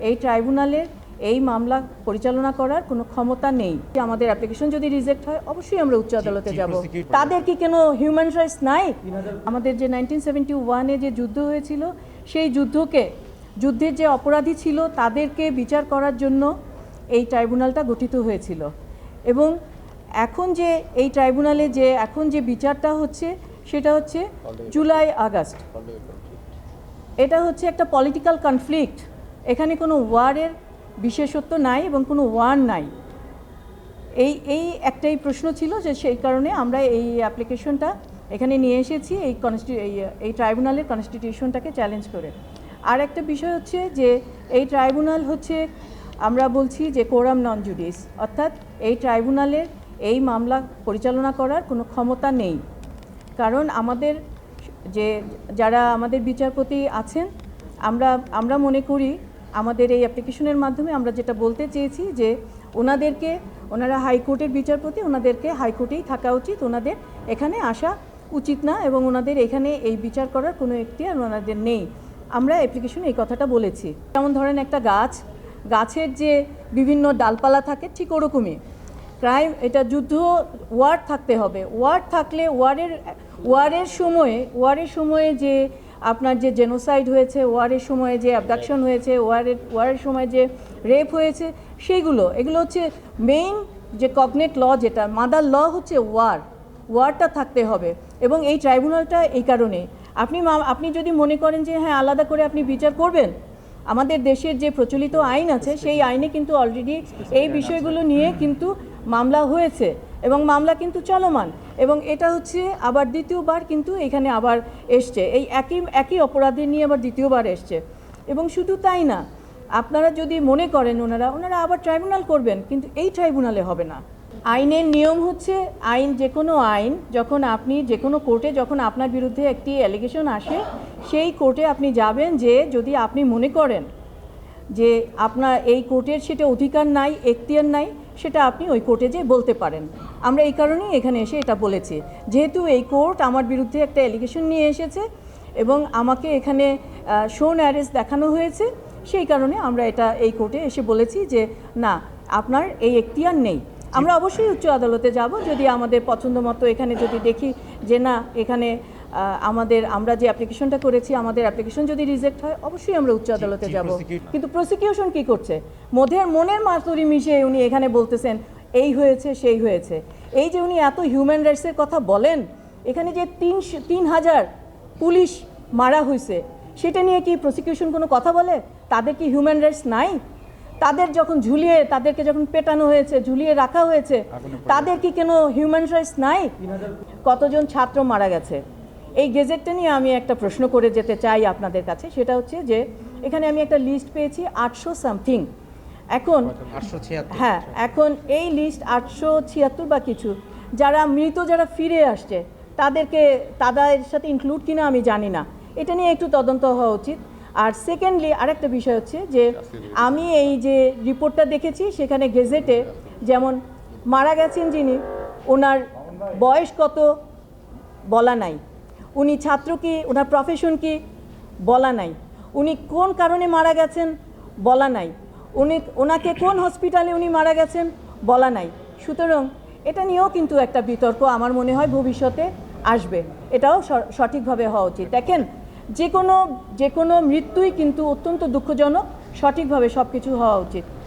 এই ট্রাইব্যুনালের এই মামলা পরিচালনা করার কোনো ক্ষমতা নেই। আমাদের অ্যাপ্লিকেশন যদি রিজেক্ট হয় অবশ্যই আমরা উচ্চ আদালতে যাব। তাদের কি কোনো হিউম্যান রাইটস নাই? আমাদের যে 1971-এ যে যুদ্ধ হয়েছিল সেই যুদ্ধের যে অপরাধী ছিল তাদেরকে বিচার করার জন্য এই ট্রাইব্যুনালটা গঠিত হয়েছিল। এবং এখন যে এই ট্রাইব্যুনালে যে এখন যে বিচারটা হচ্ছে সেটা হচ্ছে জুলাই আগস্ট। এটা হচ্ছে একটা পলিটিক্যাল কনফ্লিক্ট। এখানে কোনো ওয়ারের বিশেষত্ব নাই এবং কোনো ওয়ার নাই। এই একটাই প্রশ্ন ছিল, যে সেই কারণে আমরা এই অ্যাপ্লিকেশনটা এখানে নিয়ে এসেছি এই ট্রাইব্যুনালের কনস্টিটিউশনটাকে চ্যালেঞ্জ করে। আর একটা বিষয় হচ্ছে যে এই ট্রাইব্যুনাল হচ্ছে, আমরা বলছি যে কোরাম নন জুডিস, অর্থাৎ এই ট্রাইব্যুনালের এই মামলা পরিচালনা করার কোনো ক্ষমতা নেই। কারণ আমাদের যারা আমাদের বিচারপতি আছেন, আমরা মনে করি আমাদের এই অ্যাপ্লিকেশনের মাধ্যমে আমরা যেটা বলতে চেয়েছি যে ওনারা হাইকোর্টের বিচারপতি, ওনাদেরকে হাইকোর্টেই থাকা উচিত, ওনাদের এখানে আসা উচিত না এবং ওনাদের এখানে এই বিচার করার কোনো এখতিয়ার ওনাদের নেই। আমরা অ্যাপ্লিকেশনে এই কথাটা বলেছি। যেমন ধরেন একটা গাছের যে বিভিন্ন ডালপালা থাকে, ঠিক ওরকমই এটা যুদ্ধ ওয়ার থাকতে হবে। ওয়ার থাকলে ওয়ারের সময়ে যে আপনার যে জেনোসাইড হয়েছে, ওয়ারের সময়ে যে অ্যাবডাকশন হয়েছে, ওয়ারের সময় যে রেপ হয়েছে, এগুলো হচ্ছে মেইন যে কগনেট ল, যেটা মাদার ল হচ্ছে ওয়ারটা থাকতে হবে। এবং এই ট্রাইব্যুনালটা এই কারণে আপনি যদি মনে করেন যে হ্যাঁ আলাদা করে আপনি বিচার করবেন, আমাদের দেশের যে প্রচলিত আইন আছে সেই আইনে কিন্তু অলরেডি এই বিষয়গুলো নিয়ে কিন্তু মামলা হয়েছে এবং মামলা কিন্তু চলমান। এবং এটা হচ্ছে আবার দ্বিতীয়বার কিন্তু এখানে আবার এসছে, এই একই অপরাধী নিয়ে আবার দ্বিতীয়বার এসছে। এবং শুধু তাই না, আপনারা যদি মনে করেন ওনারা আবার ট্রাইব্যুনাল করবেন, কিন্তু এই ট্রাইব্যুনালে হবে না। আইনের নিয়ম হচ্ছে, যে কোনো আইন যখন আপনি যে কোনো কোর্টে যখন আপনার বিরুদ্ধে একটি অ্যালিগেশন আসে, সেই কোর্টে আপনি যাবেন যে যদি আপনি মনে করেন যে আপনার এই কোর্টের সেটা অধিকার নাই, এখতিয়ার নাই, সেটা আপনি ওই কোর্টে যেয়ে বলতে পারেন। আমরা এই কারণেই এখানে এসে এটা বলেছি, যেহেতু এই কোর্ট আমার বিরুদ্ধে একটা অ্যালিগেশন নিয়ে এসেছে এবং আমাকে এখানে শোন অ্যারেস্ট দেখানো হয়েছে, সেই কারণে আমরা এই কোর্টে এসে বলেছি যে না, আপনার এই এখতিয়ার নেই। আমরা অবশ্যই উচ্চ আদালতে যাব যদি আমাদের পছন্দ মতো, এখানে যদি দেখি যে না, এখানে আমরা যে অ্যাপ্লিকেশনটা করেছি, আমাদের অ্যাপ্লিকেশন যদি রিজেক্ট হয় অবশ্যই আমরা উচ্চ আদালতে যাব। কিন্তু প্রসিকিউশন কি করছে, মনের মাতুরি মিশিয়ে উনি এখানে বলতেছেন এই হয়েছে সেই হয়েছে। এই যে উনি এত হিউম্যান রাইটসের কথা বলেন, এখানে যে 3,000 পুলিশ মারা হয়েছে, সেটা নিয়ে কি প্রসিকিউশন কোনো কথা বলে? তাদের কি হিউম্যান রাইটস নাই? তাদেরকে যখন পেটানো হয়েছে, ঝুলিয়ে রাখা হয়েছে, তাদের কি কোনো হিউম্যান রাইটস নাই? কতজন ছাত্র মারা গেছে, এই গেজেটটা নিয়ে আমি একটা প্রশ্ন করে যেতে চাই আপনাদের কাছে। সেটা হচ্ছে যে এখানে আমি একটা লিস্ট পেয়েছি 800 সামথিং। এখন এই লিস্ট 876 বা কিছু, যারা ফিরে আসছে তাদের সাথে ইনক্লুড কিনা আমি জানি না, এটা নিয়ে একটু তদন্ত হওয়া উচিত। আর সেকেন্ডলি আরেকটা বিষয় হচ্ছে যে আমি এই যে রিপোর্টটা দেখেছি, সেখানে গেজেটে যেমন মারা গেছেন যিনি, ওনার বয়স কত বলা নাই, উনি ছাত্র কি, ওনার প্রফেশন কি বলা নাই, উনি কোন কারণে মারা গেছেন বলা নাই, ওনাকে কোন হসপিটালে উনি মারা গেছেন বলা নাই। সুতরাং এটা নিয়েও কিন্তু একটা বিতর্ক আমার মনে হয় ভবিষ্যতে আসবে, এটাও সঠিকভাবে হওয়া উচিত। দেখেন, যে কোনো মৃত্যুই কিন্তু অত্যন্ত দুঃখজনক, সঠিকভাবে সব কিছু হওয়া উচিত।